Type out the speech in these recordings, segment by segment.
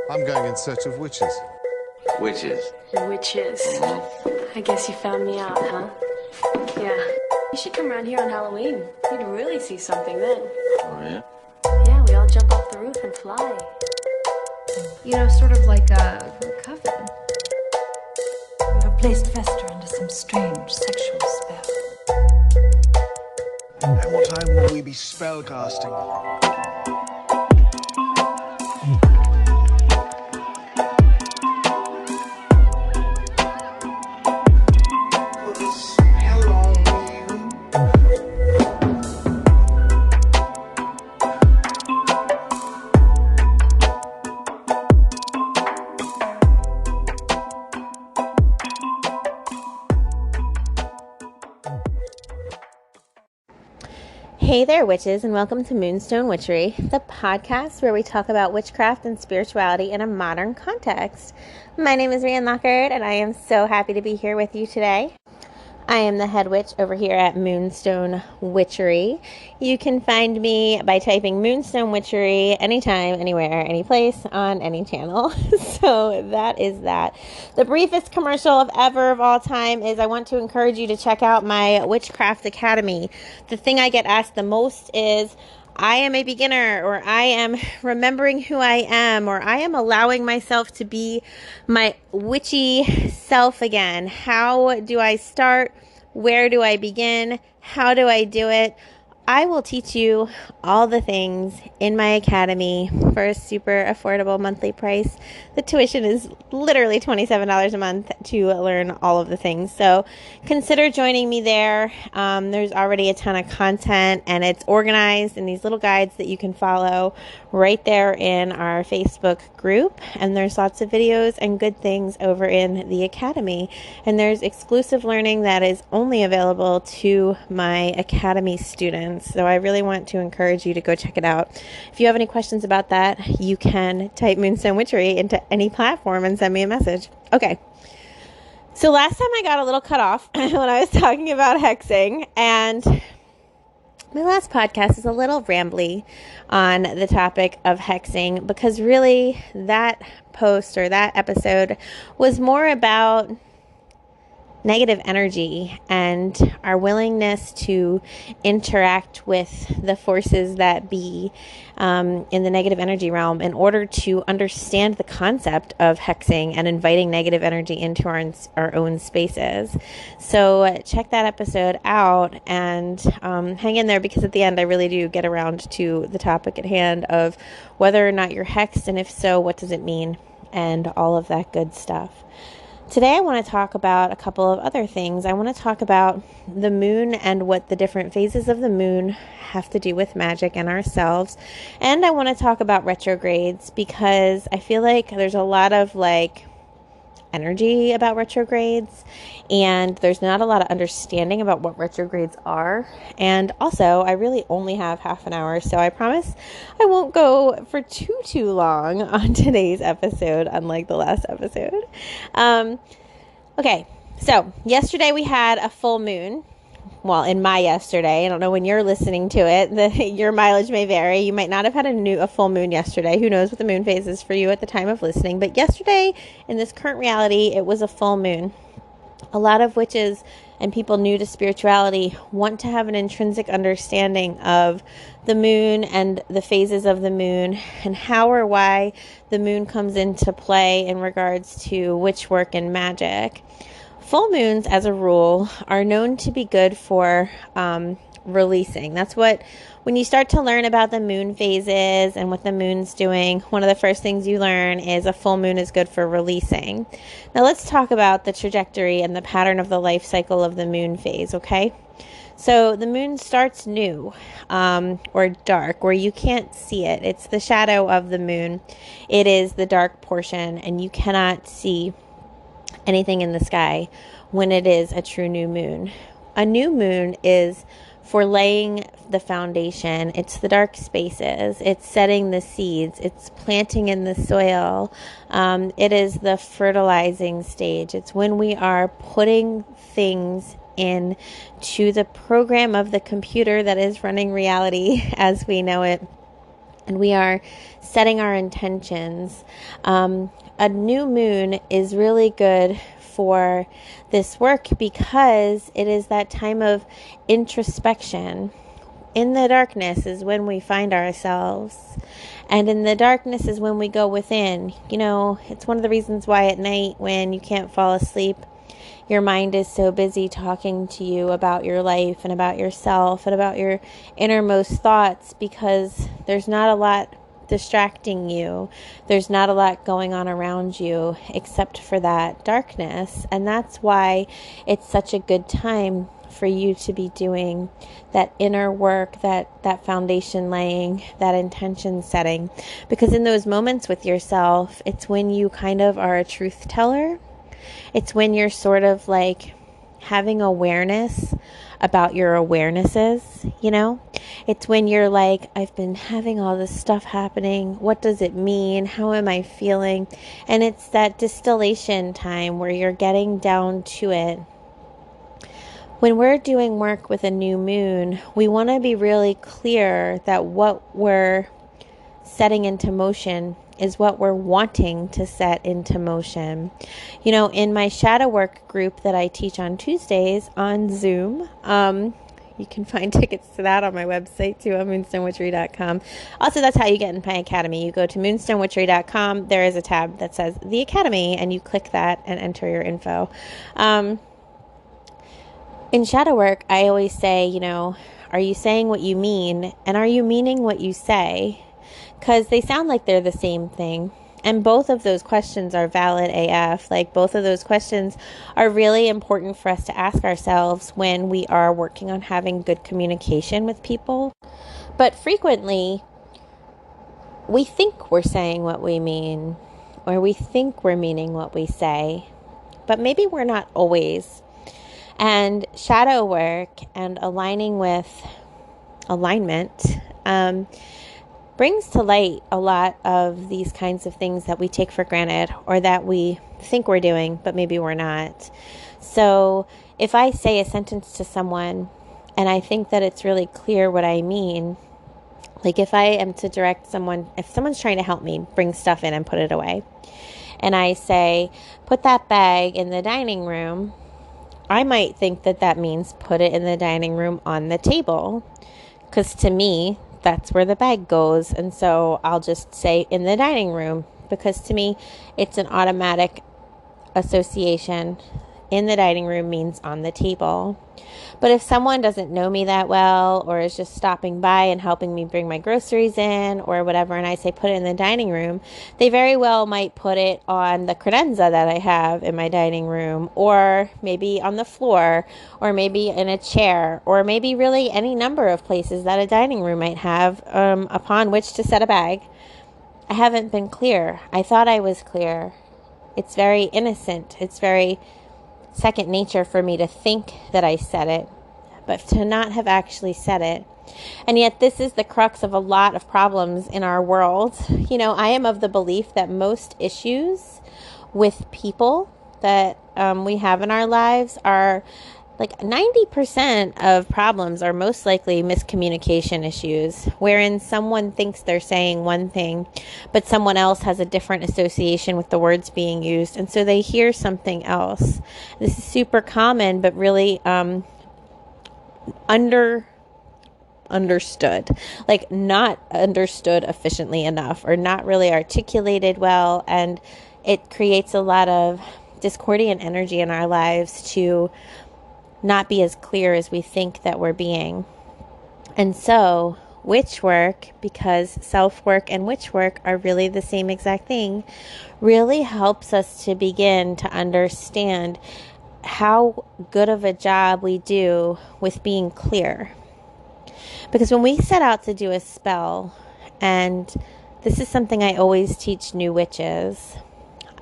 I'm going in search of witches. Witches. Witches. I guess you found me out, huh? Yeah. You should come around here on Halloween. You'd really see something then. Oh, yeah? Yeah, we all jump off the roof and fly. You know, sort of like a coven. You have placed Vesta under some strange sexual spell. At what time will we be spellcasting? Hey there, witches, and welcome to Moonstone Witchery, the podcast where we talk about witchcraft and spirituality in a modern context. My name is Rian Lockard, and I am so happy to be here with you today. I am the head witch over here at Moonstone Witchery. You can find me by typing Moonstone Witchery anytime, anywhere, any place, on any channel. So that is that. The briefest commercial of all time is I want to encourage you to check out my Witchcraft Academy. The thing I get asked the most is, I am a beginner, or I am remembering who I am, or I am allowing myself to be my witchy self again. How do I start? Where do I begin? How do I do it? I will teach you all the things in my academy for a super affordable monthly price. The tuition is literally $27 a month to learn all of the things. So consider joining me there. There's already a ton of content, and it's organized in these little guides that you can follow right there in our Facebook group. And there's lots of videos and good things over in the academy. And there's exclusive learning that is only available to my academy students. So I really want to encourage you to go check it out. If you have any questions about that, you can type Moonstone Witchery into any platform and send me a message. Okay. So last time I got a little cut off when I was talking about hexing, and my last podcast is a little rambly on the topic of hexing, because really that post or that episode was more about negative energy and our willingness to interact with the forces that be in the negative energy realm in order to understand the concept of hexing and inviting negative energy into our own spaces. So check that episode out and hang in there, because at the end I really do get around to the topic at hand of whether or not you're hexed, and if so, what does it mean, and all of that good stuff. Today I want to talk about a couple of other things. I want to talk about the moon and what the different phases of the moon have to do with magic and ourselves. And I want to talk about retrogrades, because I feel like there's a lot of energy about retrogrades, and there's not a lot of understanding about what retrogrades are. And also, I really only have half an hour, so I promise I won't go for too long on today's episode, unlike the last episode. Okay, so yesterday we had a full moon. Well, in my yesterday, I don't know when you're listening to it, your mileage may vary. You might not have had a full moon yesterday. Who knows what the moon phase is for you at the time of listening. But yesterday, in this current reality, it was a full moon. A lot of witches and people new to spirituality want to have an intrinsic understanding of the moon and the phases of the moon, and how or why the moon comes into play in regards to witch work and magic. Full moons, as a rule, are known to be good for releasing. That's when you start to learn about the moon phases and what the moon's doing, one of the first things you learn is a full moon is good for releasing. Now let's talk about the trajectory and the pattern of the life cycle of the moon phase, okay? So the moon starts new or dark, where you can't see it. It's the shadow of the moon. It is the dark portion, and you cannot see anything in the sky when it is a true new moon. A new moon is for laying the foundation. It's the dark spaces. It's setting the seeds. It's planting in the soil. It is the fertilizing stage. It's when we are putting things in to the program of the computer that is running reality as we know it. and we are setting our intentions. A new moon is really good for this work because it is that time of introspection. In the darkness is when we find ourselves. And in the darkness is when we go within. You know, it's one of the reasons why at night when you can't fall asleep, your mind is so busy talking to you about your life and about yourself and about your innermost thoughts, because there's not a lot distracting you. There's not a lot going on around you except for that darkness. And that's why it's such a good time for you to be doing that inner work, that foundation laying, that intention setting. Because in those moments with yourself, it's when you kind of are a truth teller. It's when you're sort of like having awareness about your awarenesses, you know? It's when you're like, I've been having all this stuff happening. What does it mean? How am I feeling? And it's that distillation time where you're getting down to it. When we're doing work with a new moon, we want to be really clear that what we're setting into motion is what we're wanting to set into motion. You know, in my shadow work group that I teach on Tuesdays on Zoom, you can find tickets to that on my website too, on moonstonewitchery.com. Also, that's how you get in my academy. You go to moonstonewitchery.com. There is a tab that says the academy, and you click that and enter your info. In shadow work, I always say, you know, are you saying what you mean? And are you meaning what you say? Because they sound like they're the same thing. And both of those questions are valid AF. Like, both of those questions are really important for us to ask ourselves when we are working on having good communication with people. But frequently, we think we're saying what we mean, or we think we're meaning what we say. But maybe we're not always. And shadow work and aligning with alignment brings to light a lot of these kinds of things that we take for granted, or that we think we're doing, but maybe we're not. So if I say a sentence to someone and I think that it's really clear what I mean, like if I am to direct someone, if someone's trying to help me bring stuff in and put it away, and I say, put that bag in the dining room, I might think that that means put it in the dining room on the table, because to me, that's where the bag goes. And so I'll just say in the dining room, because to me, it's an automatic association. In the dining room means on the table. But if someone doesn't know me that well, or is just stopping by and helping me bring my groceries in or whatever, and I say put it in the dining room, they very well might put it on the credenza that I have in my dining room, or maybe on the floor, or maybe in a chair, or maybe really any number of places that a dining room might have upon which to set a bag. I haven't been clear. I thought I was clear. It's very innocent. It's very second nature for me to think that I said it, but to not have actually said it. And yet this is the crux of a lot of problems in our world. You know, I am of the belief that most issues with people that we have in our lives are like 90% of problems are most likely miscommunication issues, wherein someone thinks they're saying one thing, but someone else has a different association with the words being used, and so they hear something else. This is super common, but really understood, like not understood efficiently enough, or not really articulated well, and it creates a lot of discordant energy in our lives to not be as clear as we think that we're being. And so witch work, because self-work and witch work are really the same exact thing, really helps us to begin to understand how good of a job we do with being clear. Because when we set out to do a spell, and this is something I always teach new witches,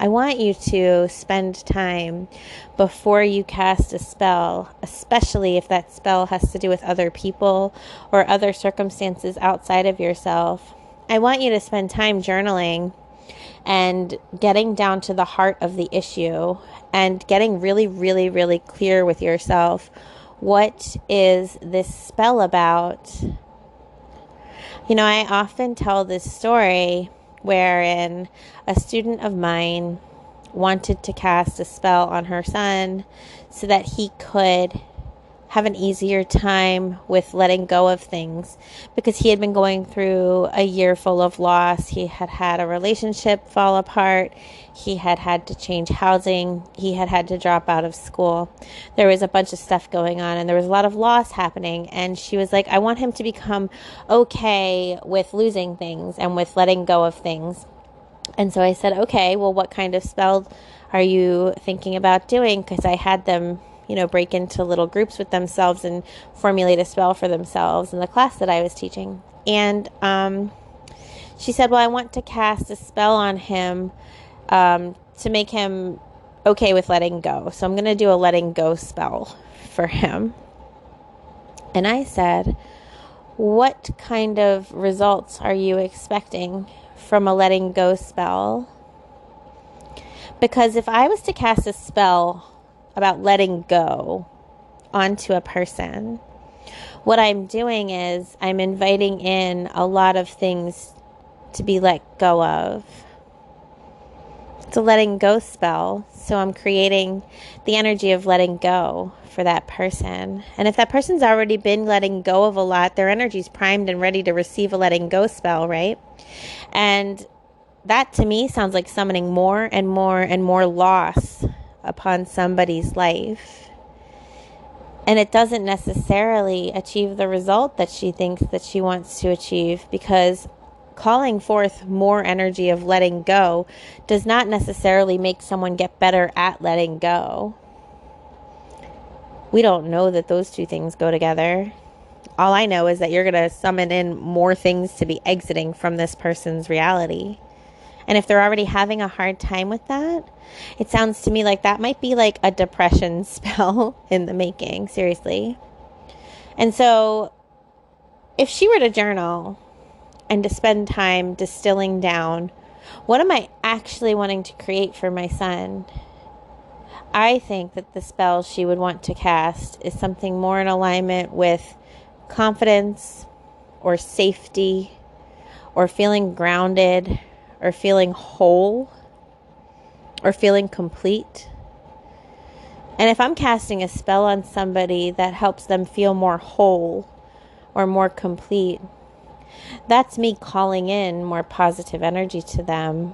I want you to spend time before you cast a spell, especially if that spell has to do with other people or other circumstances outside of yourself. I want you to spend time journaling and getting down to the heart of the issue and getting really, really, really clear with yourself. What is this spell about? I often tell this story wherein a student of mine wanted to cast a spell on her son so that he could have an easier time with letting go of things, because he had been going through a year full of loss. He had had a relationship fall apart. He had had to change housing. He had had to drop out of school. There was a bunch of stuff going on, and there was a lot of loss happening. And she was like, I want him to become okay with losing things and with letting go of things. And so I said, okay, well, what kind of spell are you thinking about doing? Because I had them break into little groups with themselves and formulate a spell for themselves in the class that I was teaching. And she said, well, I want to cast a spell on him to make him okay with letting go. So I'm going to do a letting go spell for him. And I said, what kind of results are you expecting from a letting go spell? Because if I was to cast a spell about letting go onto a person, what I'm doing is I'm inviting in a lot of things to be let go of. It's a letting go spell, so I'm creating the energy of letting go for that person. And if that person's already been letting go of a lot, their energy's primed and ready to receive a letting go spell, right? And that to me sounds like summoning more and more and more loss upon somebody's life. And it doesn't necessarily achieve the result that she thinks that she wants to achieve, because calling forth more energy of letting go does not necessarily make someone get better at letting go. We don't know that those two things go together. All I know is that you're going to summon in more things to be exiting from this person's reality. And if they're already having a hard time with that, it sounds to me like that might be like a depression spell in the making, seriously. And so if she were to journal and to spend time distilling down, what am I actually wanting to create for my son? I think that the spell she would want to cast is something more in alignment with confidence or safety or feeling grounded or feeling whole or feeling complete. And if I'm casting a spell on somebody that helps them feel more whole or more complete, that's me calling in more positive energy to them.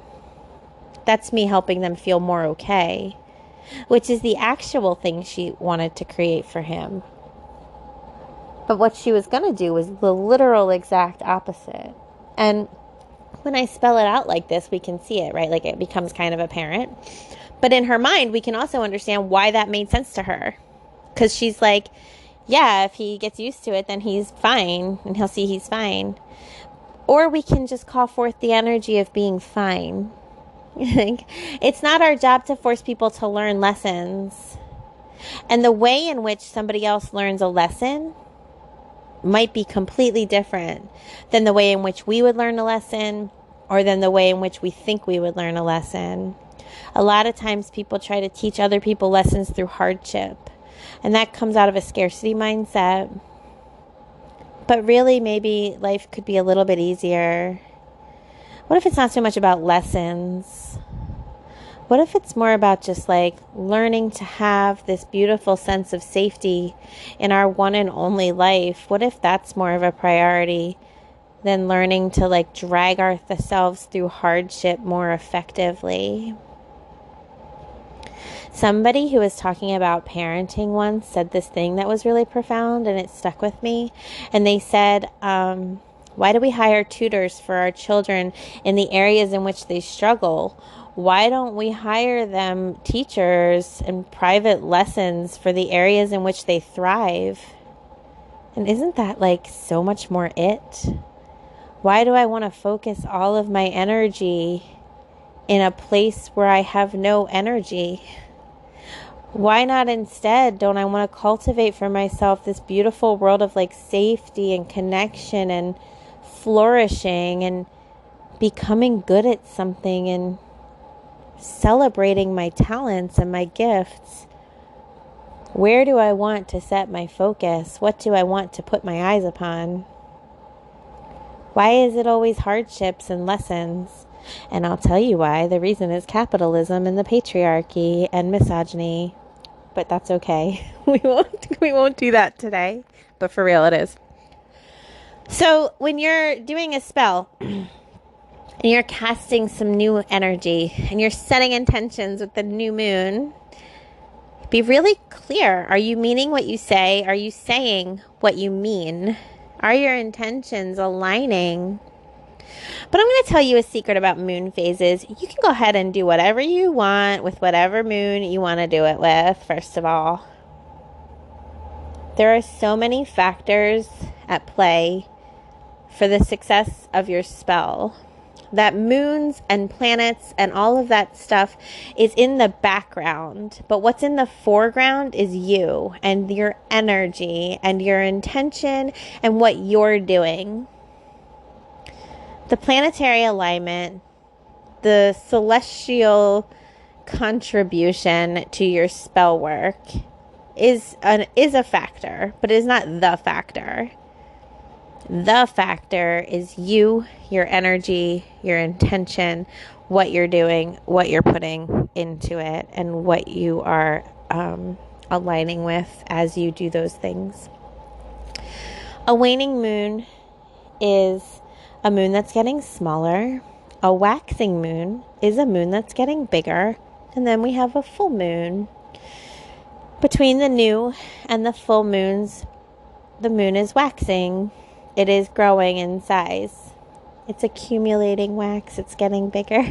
That's me helping them feel more okay, which is the actual thing she wanted to create for him. But what she was going to do was the literal exact opposite. And when I spell it out like this, we can see it, right? Like it becomes kind of apparent. But in her mind, we can also understand why that made sense to her. Because she's like, yeah, if he gets used to it, then he's fine. And he'll see he's fine. Or we can just call forth the energy of being fine. It's not our job to force people to learn lessons. And the way in which somebody else learns a lesson might be completely different than the way in which we would learn a lesson, or than the way in which we think we would learn a lesson. A lot of times people try to teach other people lessons through hardship, and that comes out of a scarcity mindset. But really, maybe life could be a little bit easier. What if it's not so much about lessons? What if it's more about just like learning to have this beautiful sense of safety in our one and only life? What if that's more of a priority than learning to like drag ourselves through hardship more effectively? Somebody who was talking about parenting once said this thing that was really profound, and it stuck with me. And they said, why do we hire tutors for our children in the areas in which they struggle? Why don't we hire them teachers and private lessons for the areas in which they thrive? And isn't that like so much more it? Why do I want to focus all of my energy in a place where I have no energy? Why not instead don't I want to cultivate for myself this beautiful world of like safety and connection and flourishing and becoming good at something and celebrating my talents and my gifts? Where do I want to set my focus? What do I want to put my eyes upon? Why is it always hardships and lessons? And I'll tell you why. The reason is capitalism and the patriarchy and misogyny. But that's okay. We won't do that today. But for real, it is. So when you're doing a spell and you're casting some new energy and you're setting intentions with the new moon, be really clear. Are you meaning what you say? Are you saying what you mean? Are your intentions aligning? But I'm going to tell you a secret about moon phases. You can go ahead and do whatever you want with whatever moon you want to do it with, first of all. There are so many factors at play for the success of your spell that moons and planets and all of that stuff is in the background. But what's in the foreground is you and your energy and your intention and what you're doing. The planetary alignment, the celestial contribution to your spell work is a factor, but it is not the factor. The factor is you, your energy, your intention, what you're doing, what you're putting into it, and what you are aligning with as you do those things. A waning moon is a moon that's getting smaller. A waxing moon is a moon that's getting bigger. And then we have a full moon. Between the new and the full moons, the moon is waxing. It is growing in size. It's accumulating wax. It's getting bigger.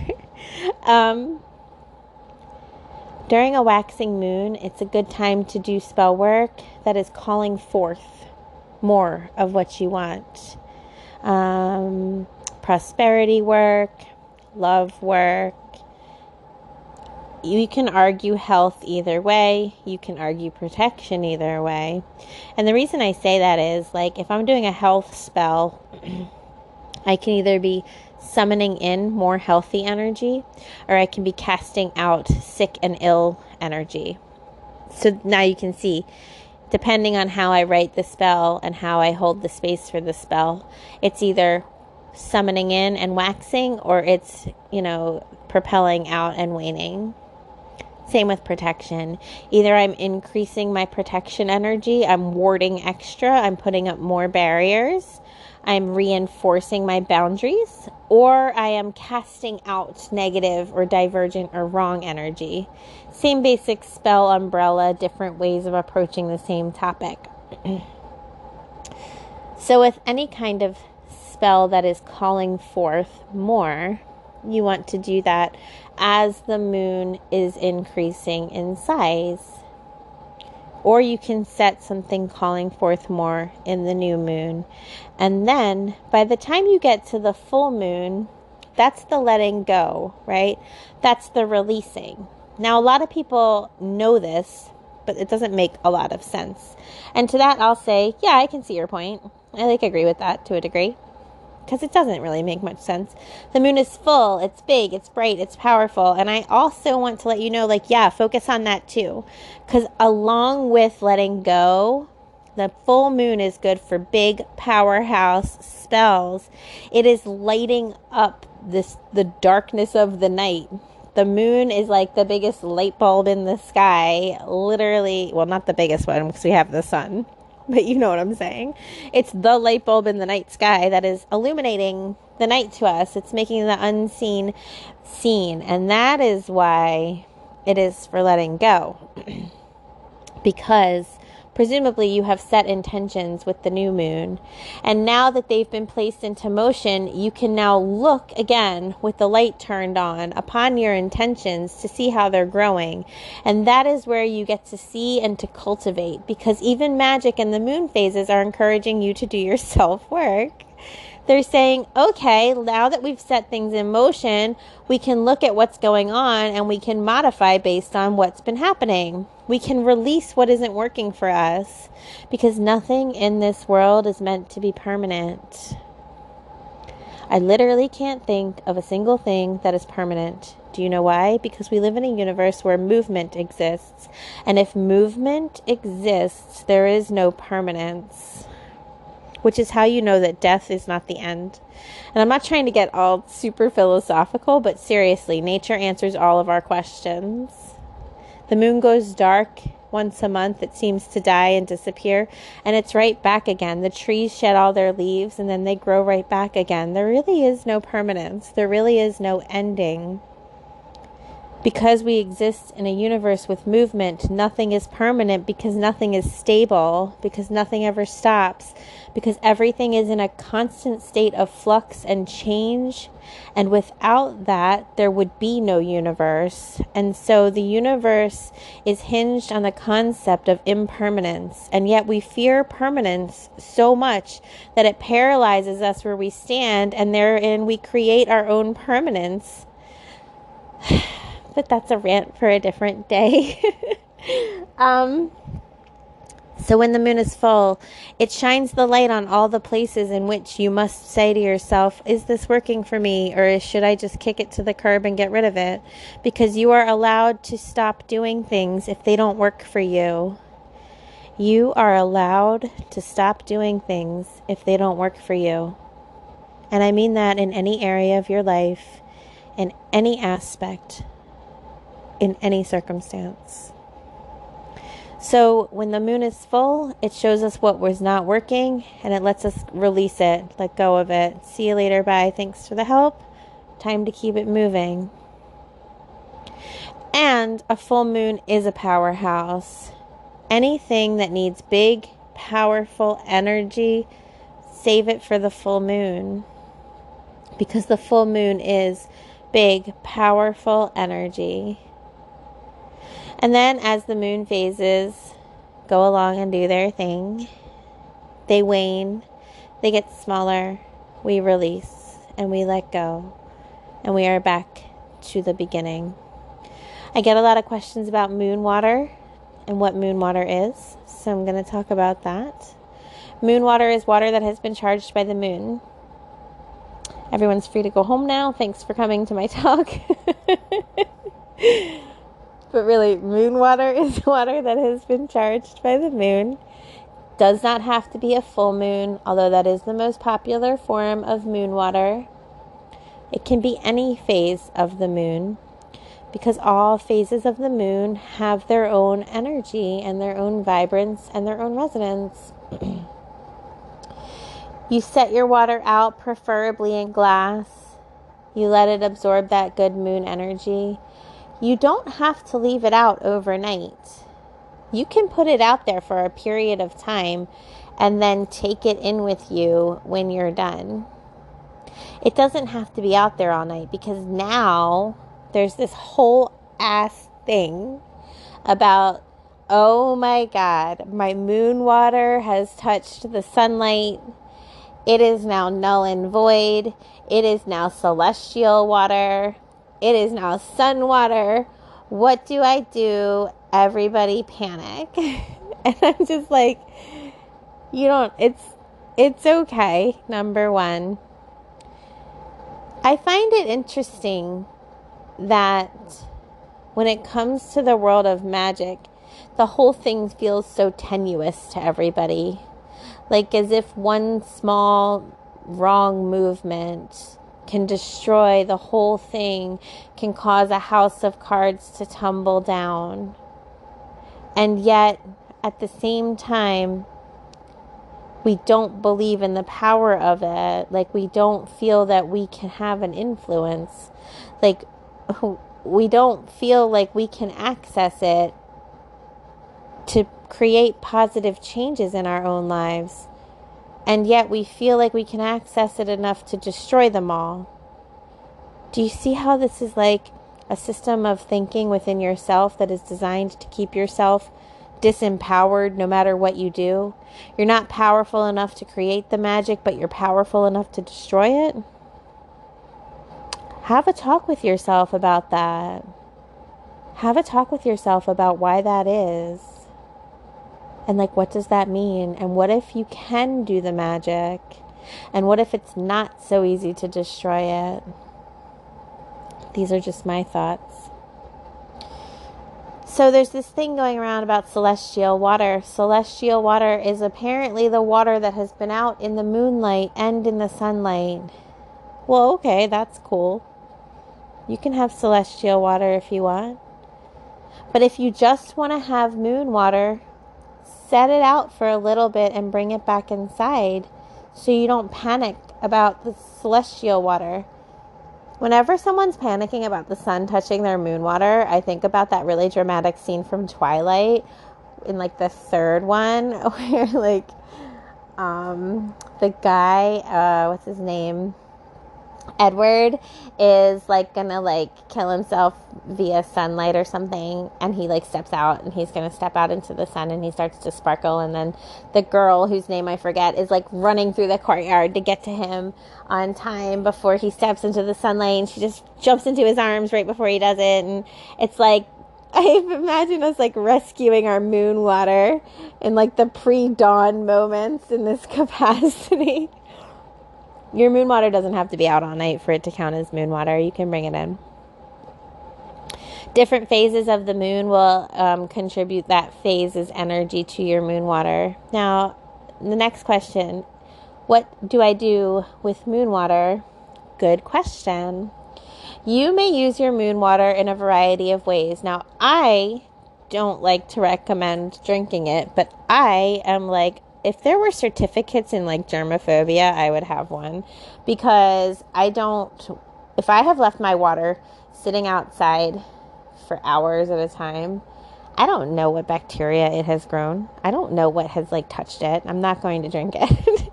During a waxing moon, it's a good time to do spell work that is calling forth more of what you want. Prosperity work, love work. You can argue health either way. You can argue protection either way. And the reason I say that is, like, if I'm doing a health spell, I can either be summoning in more healthy energy, or I can be casting out sick and ill energy. So now you can see, depending on how I write the spell and how I hold the space for the spell, it's either summoning in and waxing, or it's, propelling out and waning. Same with protection. Either I'm increasing my protection energy, I'm warding extra, I'm putting up more barriers, I'm reinforcing my boundaries, or I am casting out negative or divergent or wrong energy. Same basic spell umbrella, different ways of approaching the same topic. So with any kind of spell that is calling forth more, you want to do that as the moon is increasing in size. Or you can set something calling forth more in the new moon. And then by the time you get to the full moon, that's the letting go, right? That's the releasing. Now, a lot of people know this, but it doesn't make a lot of sense. And to that, I'll say, yeah, I can see your point. I agree with that to a degree, because it doesn't really make much sense. The moon is full, it's big, it's bright, it's powerful. And I also want to let you know, focus on that too. Because along with letting go, the full moon is good for big powerhouse spells. It is lighting up the darkness of the night. The moon is like the biggest light bulb in the sky. Literally, well, not the biggest one because we have the sun. But you know what I'm saying. It's the light bulb in the night sky that is illuminating the night to us. It's making the unseen seen. And that is why it is for letting go. Because presumably you have set intentions with the new moon. And now that they've been placed into motion, you can now look again with the light turned on upon your intentions to see how they're growing. And that is where you get to see and to cultivate. Because even magic and the moon phases are encouraging you to do your self-work. They're saying, okay, now that we've set things in motion, we can look at what's going on and we can modify based on what's been happening. We can release what isn't working for us, because nothing in this world is meant to be permanent. I literally can't think of a single thing that is permanent. Do you know why? Because we live in a universe where movement exists. And if movement exists, there is no permanence. which is how you know that death is not the end. And I'm not trying to get all super philosophical, but seriously, nature answers all of our questions. The moon goes dark once a month. It seems to die and disappear, and it's right back again. The trees shed all their leaves, and then they grow right back again. There really is no permanence. There really is no ending. Because we exist in a universe with movement, nothing is permanent, because nothing is stable, because nothing ever stops, because everything is in a constant state of flux and change. And without that, there would be no universe. And so the universe is hinged on the concept of impermanence. And yet we fear permanence so much that it paralyzes us where we stand, and therein we create our own permanence. But that's a rant for a different day. So when the moon is full, it shines the light on all the places in which you must say to yourself, is this working for me, or should I just kick it to the curb and get rid of it? Because you are allowed to stop doing things if they don't work for you. You are allowed to stop doing things if they don't work for you. And I mean that in any area of your life, in any aspect, in any circumstance. So when the moon is full, it shows us what was not working, and it lets us release it, let go of it. See you later, bye, thanks for the help. Time to keep it moving. And a full moon is a powerhouse. Anything that needs big, powerful energy, save it for the full moon. Because the full moon is big, powerful energy. And then as the moon phases go along and do their thing, they wane, they get smaller, we release, and we let go, and we are back to the beginning. I get a lot of questions about moon water and what moon water is, so I'm going to talk about that. Moon water is water that has been charged by the moon. Everyone's free to go home now. Thanks for coming to my talk. But really, moon water is water that has been charged by the moon. Does not have to be a full moon, although that is the most popular form of moon water. It can be any phase of the moon, because all phases of the moon have their own energy and their own vibrance and their own resonance. You set your water out, preferably in glass. You let it absorb that good moon energy. You don't have to leave it out overnight. You can put it out there for a period of time and then take it in with you when you're done. It doesn't have to be out there all night, because now there's this whole ass thing about, oh my God, my moon water has touched the sunlight. It is now null and void. It is now celestial water. It is now sun water. What do I do? Everybody panic. And I'm just like, it's okay. Number one, I find it interesting that when it comes to the world of magic, the whole thing feels so tenuous to everybody. Like as if one small wrong movement can destroy the whole thing, can cause a house of cards to tumble down. And yet, at the same time, we don't believe in the power of it. Like, we don't feel that we can have an influence. Like, we don't feel like we can access it to create positive changes in our own lives. And yet we feel like we can access it enough to destroy them all. Do you see how this is like a system of thinking within yourself that is designed to keep yourself disempowered no matter what you do? You're not powerful enough to create the magic, but you're powerful enough to destroy it. Have a talk with yourself about that. Have a talk with yourself about why that is. And like, what does that mean? And what if you can do the magic? And what if it's not so easy to destroy it? These are just my thoughts. So there's this thing going around about celestial water. Celestial water is apparently the water that has been out in the moonlight and in the sunlight. Well, okay, that's cool. You can have celestial water if you want. But if you just want to have moon water, set it out for a little bit and bring it back inside so you don't panic about the celestial water. Whenever someone's panicking about the sun touching their moon water, I think about that really dramatic scene from Twilight in like the third one where like the guy, what's his name? Edward is like gonna like kill himself via sunlight or something, and he like steps out and he's gonna step out into the sun and he starts to sparkle, and then the girl whose name I forget is like running through the courtyard to get to him on time before he steps into the sunlight, and she just jumps into his arms right before he does it. And it's like, I imagine us like rescuing our moon water in like the pre-dawn moments in this capacity. Your moon water doesn't have to be out all night for it to count as moon water. You can bring it in. Different phases of the moon will contribute that phase's energy to your moon water. Now, the next question, what do I do with moon water? Good question. You may use your moon water in a variety of ways. Now, I don't like to recommend drinking it, but I am like, if there were certificates in like germophobia, I would have one, because if I have left my water sitting outside for hours at a time, I don't know what bacteria it has grown. I don't know what has like touched it. I'm not going to drink it.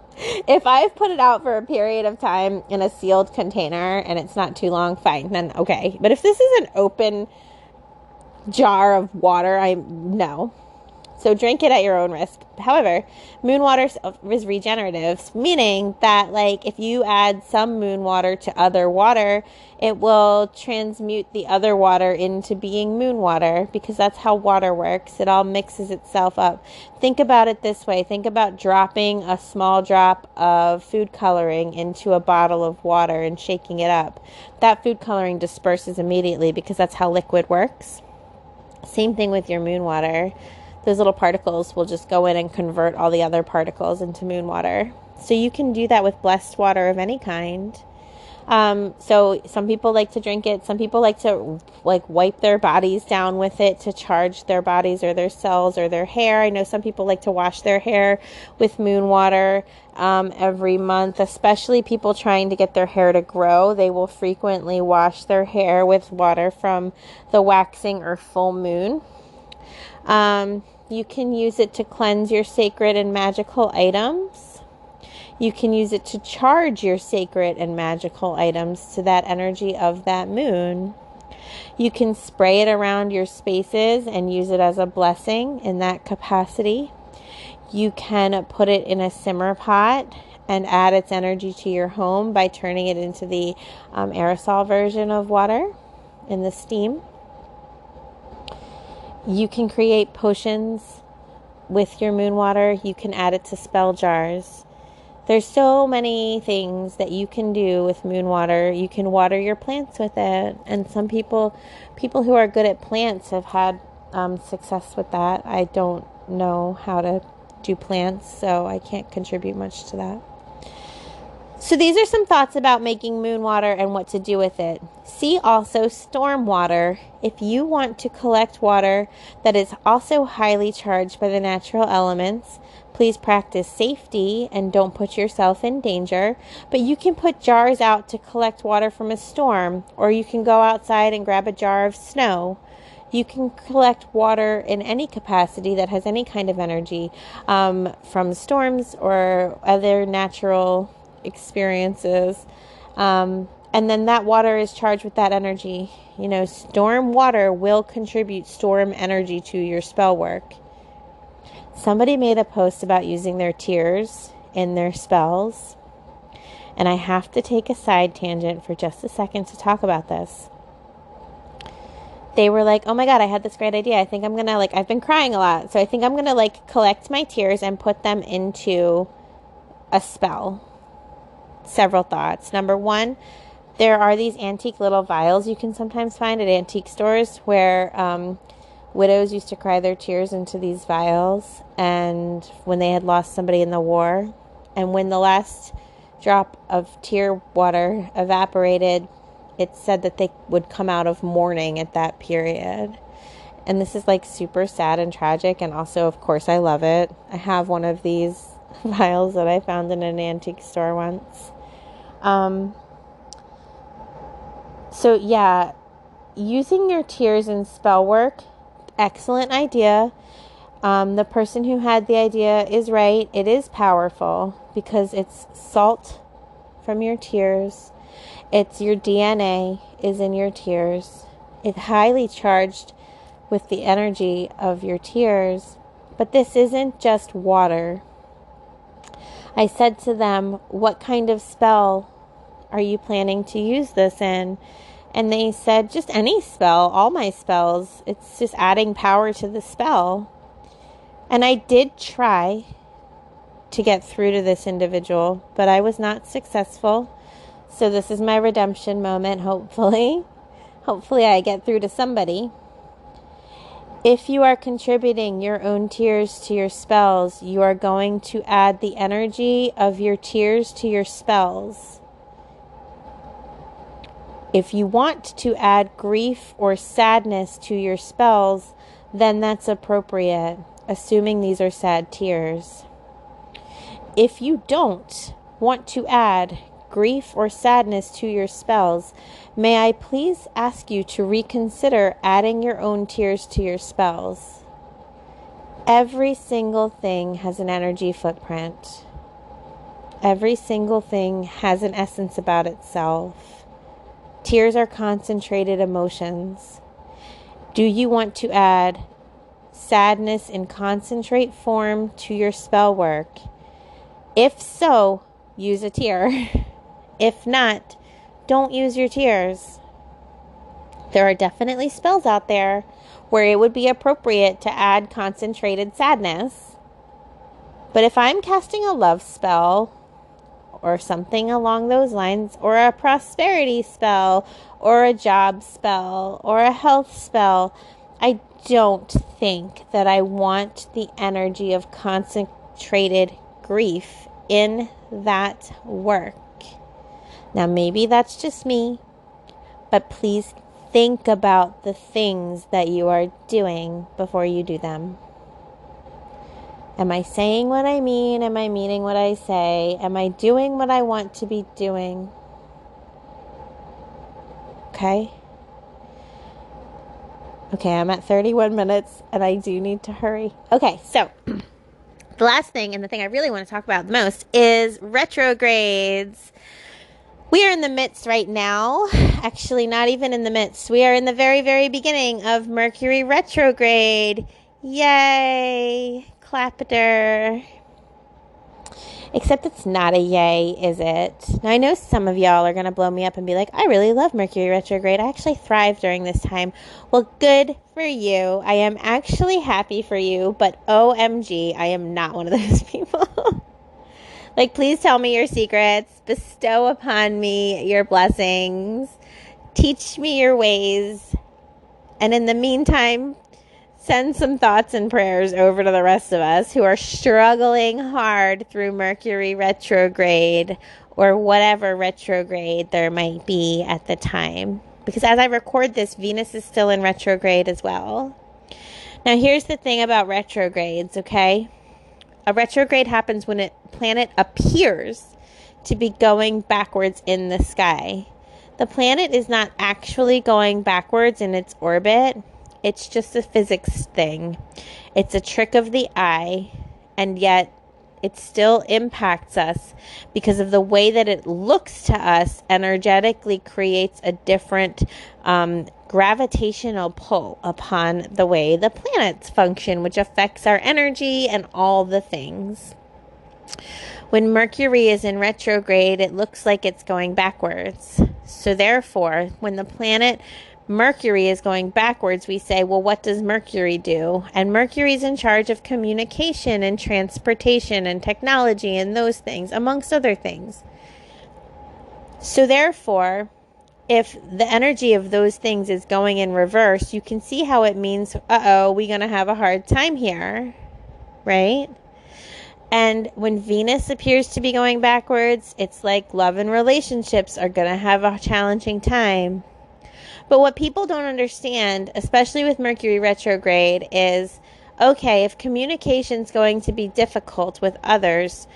If I've put it out for a period of time in a sealed container and it's not too long, fine, then okay. But if this is an open jar of water, no. So drink it at your own risk. However, moon water is regenerative, meaning that like if you add some moon water to other water, it will transmute the other water into being moon water, because that's how water works. It all mixes itself up. Think about it this way. Think about dropping a small drop of food coloring into a bottle of water and shaking it up. That food coloring disperses immediately because that's how liquid works. Same thing with your moon water. Those little particles will just go in and convert all the other particles into moon water. So you can do that with blessed water of any kind. So some people like to drink it. Some people like to like wipe their bodies down with it to charge their bodies or their cells or their hair. I know some people like to wash their hair with moon water every month, especially people trying to get their hair to grow. They will frequently wash their hair with water from the waxing or full moon. You can use it to cleanse your sacred and magical items. You can use it to charge your sacred and magical items to that energy of that moon. You can spray it around your spaces and use it as a blessing in that capacity. You can put it in a simmer pot and add its energy to your home by turning it into the aerosol version of water in the steam. You can create potions with your moon water. You can add it to spell jars. There's so many things that you can do with moon water. You can water your plants with it. And some people who are good at plants have had success with that. I don't know how to do plants, so I can't contribute much to that. So these are some thoughts about making moon water and what to do with it. See also storm water. If you want to collect water that is also highly charged by the natural elements, please practice safety and don't put yourself in danger. But you can put jars out to collect water from a storm, or you can go outside and grab a jar of snow. You can collect water in any capacity that has any kind of energy from storms or other natural experiences, and then that water is charged with that energy. You know, storm water will contribute storm energy to your spell work. Somebody made a post about using their tears in their spells, and I have to take a side tangent for just a second to talk about this. They were like, oh my God, I had this great idea. I think I'm gonna I've been crying a lot, so I think I'm gonna collect my tears and put them into a spell. Several thoughts. Number one, there are these antique little vials you can sometimes find at antique stores where widows used to cry their tears into these vials, and when they had lost somebody in the war, and when the last drop of tear water evaporated, it said that they would come out of mourning at that period. And this is like super sad and tragic, and also, of course, I love it. I have one of these vials that I found in an antique store once. So yeah, using your tears in spell work, excellent idea. The person who had the idea is right. It is powerful because it's salt from your tears. It's your DNA is in your tears. It's highly charged with the energy of your tears. But this isn't just water. I said to them, what kind of spell are you planning to use this in? And they said, just any spell, all my spells. It's just adding power to the spell. And I did try to get through to this individual, but I was not successful. So this is my redemption moment, hopefully. Hopefully I get through to somebody. If you are contributing your own tears to your spells, you are going to add the energy of your tears to your spells. If you want to add grief or sadness to your spells, then that's appropriate, assuming these are sad tears. If you don't want to add grief or sadness to your spells, may I please ask you to reconsider adding your own tears to your spells. Every single thing has an energy footprint. Every single thing has an essence about itself. Tears are concentrated emotions. Do you want to add sadness in concentrate form to your spell work? If so, use a tear. If not, don't use your tears. There are definitely spells out there where it would be appropriate to add concentrated sadness. But if I'm casting a love spell or something along those lines, or a prosperity spell, or a job spell, or a health spell, I don't think that I want the energy of concentrated grief in that work. Now, maybe that's just me, but please think about the things that you are doing before you do them. Am I saying what I mean? Am I meaning what I say? Am I doing what I want to be doing? Okay, I'm at 31 minutes and I do need to hurry. Okay, so the last thing, and the thing I really want to talk about the most, is retrogrades. We are in the midst right now. Actually, not even in the midst. We are in the very, very beginning of Mercury retrograde. Yay! Clapper. Except it's not a yay, is it? Now, I know some of y'all are going to blow me up and be like, I really love Mercury retrograde. I actually thrive during this time. Well, good for you. I am actually happy for you, but OMG, I am not one of those people. Like, please tell me your secrets. Bestow upon me your blessings. Teach me your ways. And in the meantime, send some thoughts and prayers over to the rest of us who are struggling hard through Mercury retrograde or whatever retrograde there might be at the time. Because as I record this, Venus is still in retrograde as well. Now, here's the thing about retrogrades, okay? A retrograde happens when a planet appears to be going backwards in the sky. The planet is not actually going backwards in its orbit. It's just a physics thing. It's a trick of the eye, and yet it still impacts us because of the way that it looks to us energetically creates a different gravitational pull upon the way the planets function, which affects our energy and all the things. When Mercury is in retrograde, it looks like it's going backwards. So therefore, when the planet Mercury is going backwards, we say, well, what does Mercury do? And Mercury is in charge of communication and transportation and technology and those things, amongst other things. So therefore, if the energy of those things is going in reverse, you can see how it means, we're going to have a hard time here, right? And when Venus appears to be going backwards, it's like love and relationships are going to have a challenging time. But what people don't understand, especially with Mercury retrograde, is, okay, if communication's going to be difficult with others,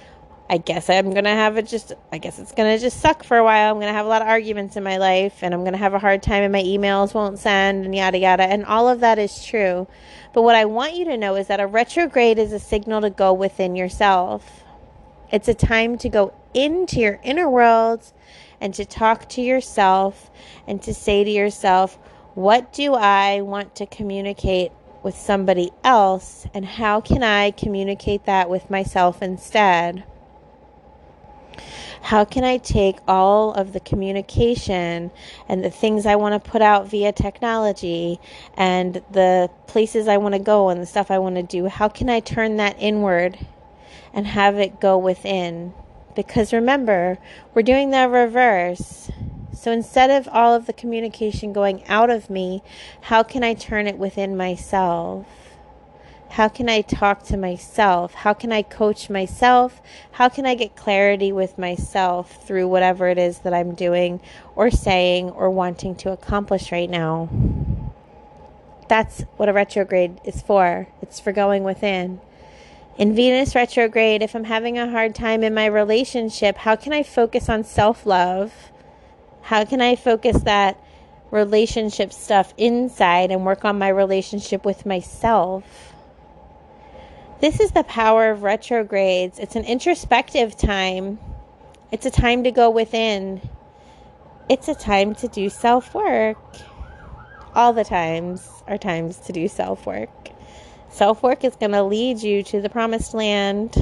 I guess it's going to just suck for a while. I'm going to have a lot of arguments in my life, and I'm going to have a hard time, and my emails won't send, and yada, yada. And all of that is true. But what I want you to know is that a retrograde is a signal to go within yourself. It's a time to go into your inner world and to talk to yourself and to say to yourself, what do I want to communicate with somebody else, and how can I communicate that with myself instead? How can I take all of the communication and the things I want to put out via technology and the places I want to go and the stuff I want to do, how can I turn that inward and have it go within? Because remember, we're doing the reverse. So instead of all of the communication going out of me, how can I turn it within myself? How can I talk to myself? How can I coach myself? How can I get clarity with myself through whatever it is that I'm doing or saying or wanting to accomplish right now? That's what a retrograde is for. It's for going within. In Venus retrograde, if I'm having a hard time in my relationship, how can I focus on self-love? How can I focus that relationship stuff inside and work on my relationship with myself? This is the power of retrogrades. It's an introspective time. It's a time to go within. It's a time to do self-work. All the times are times to do self-work. Self-work is going to lead you to the promised land.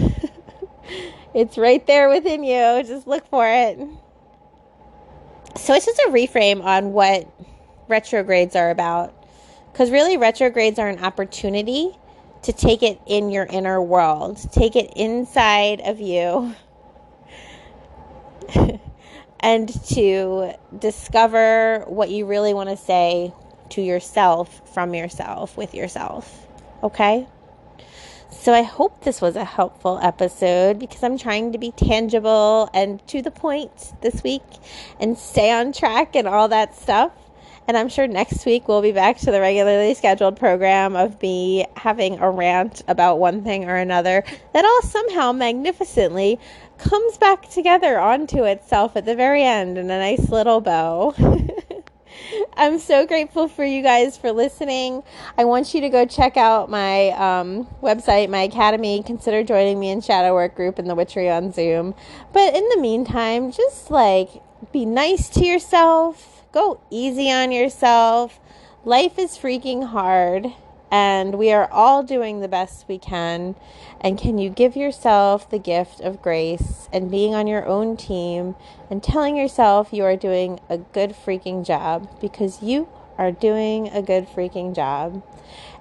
It's right there within you. Just look for it. So it's just a reframe on what retrogrades are about. Because really, retrogrades are an opportunity to take it in your inner world. Take it inside of you. And to discover what you really want to say to yourself, from yourself, with yourself. Okay? So I hope this was a helpful episode, because I'm trying to be tangible and to the point this week and stay on track and all that stuff. And I'm sure next week we'll be back to the regularly scheduled program of me having a rant about one thing or another that all somehow magnificently comes back together onto itself at the very end in a nice little bow. I'm so grateful for you guys for listening. I want you to go check out my website, my academy. Consider joining me in Shadow Work Group in the Witchery on Zoom. But in the meantime, just be nice to yourself. Go easy on yourself. Life is freaking hard, and we are all doing the best we can. And can you give yourself the gift of grace and being on your own team and telling yourself you are doing a good freaking job, because you are doing a good freaking job.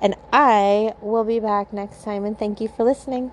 And I will be back next time, and thank you for listening.